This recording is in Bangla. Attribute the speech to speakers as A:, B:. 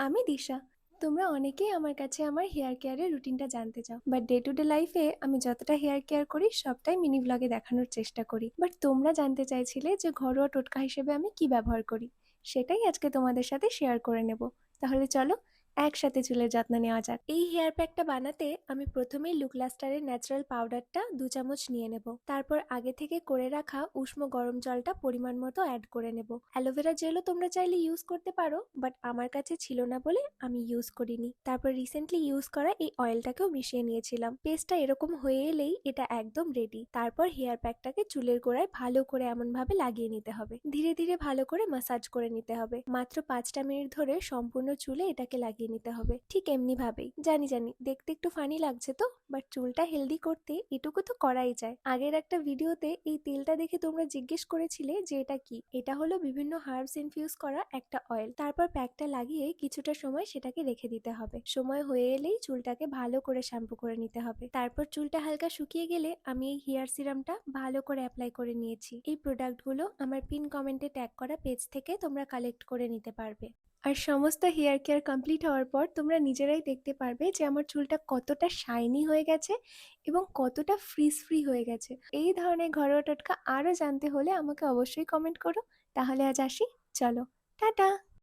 A: আমি দিশা। তোমরা অনেকেই আমার কাছে আমার হেয়ার কেয়ারের রুটিনটা জানতে চাও, বাট ডে টু ডে লাইফে আমি যতটা হেয়ার কেয়ার করি সবটাই মিনি ব্লগে দেখানোর চেষ্টা করি। বাট তোমরা জানতে চাইছিলে যে ঘরোয়া টোটকা হিসেবে আমি কি ব্যবহার করি, সেটাই আজকে তোমাদের সাথে শেয়ার করে নেব। তাহলে চলো একসাথে চুলের যত্ন নেওয়া যাক। এই হেয়ার প্যাকটা বানাতে আমি প্রথমেই লুক লাস্টারের ন্যাচারাল পাউডারটা 2 চামচ নিয়ে নেব। তারপর আগে থেকে করে রাখা উষ্ণ গরম জলটা পরিমাণ মতো অ্যাড করে নেব। অ্যালোভেরা জেলও তোমরা চাইলে ইউজ করতে পারো, বাট আমার কাছে ছিল না বলে আমি ইউজ করিনি। তারপর রিসেন্টলি ইউজ করা এই অয়েলটাকেও মিশিয়ে নিয়েছিলাম। পেস্টটা এরকম হয়ে এলেই এটা একদম রেডি। তারপর হেয়ার প্যাকটাকে চুলের গোড়ায় ভালো করে এমন ভাবে লাগিয়ে নিতে হবে। ধীরে ধীরে ভালো করে ম্যাসাজ করে নিতে হবে। মাত্র 5টা মিনিট ধরে সম্পূর্ণ চুলে এটাকে লাগিয়ে নিতে হবে, ঠিক এমনি ভাবেই। জানি জানি দেখতে একটু ফানি লাগছে তো, বাট চুলটা হেলদি করতে এটুকু তো করাই যায়। আগের একটা ভিডিওতে এই তেলটা দেখে তোমরা জিজ্ঞেস করেছিলে যে এটা কি। এটা হলো বিভিন্ন হার্বস ইনফিউজ করা একটা অয়েল। তারপর প্যাকটা লাগিয়ে কিছুটা সময় সেটাকে রেখে দিতে হবে। সময় হয়ে এলেই চুলটাকে ভালো করে শ্যাম্পু করে নিতে হবে। তারপর চুলটা হালকা শুকিয়ে গেলে আমি এই হেয়ার সিরামটা ভালো করে অ্যাপ্লাই করে নিয়েছি। এই প্রোডাক্টগুলো আমার পিন কমেন্টে ট্যাগ করা পেজ থেকে তোমরা কালেক্ট করে নিতে পারবে। আর সমস্ত হেয়ার কেয়ার কমপ্লিট হওয়ার পর তোমরা নিজেরাই দেখতে পারবে যে আমার চুলটা কতটা শাইনি হয়ে গেছে এবং কতটা ফ্রিজ ফ্রি হয়ে গেছে। এই ধরনের ঘরোয়া টোটকা আরও জানতে হলে আমাকে অবশ্যই কমেন্ট করো। তাহলে আজ আসি, চলো, টাটা।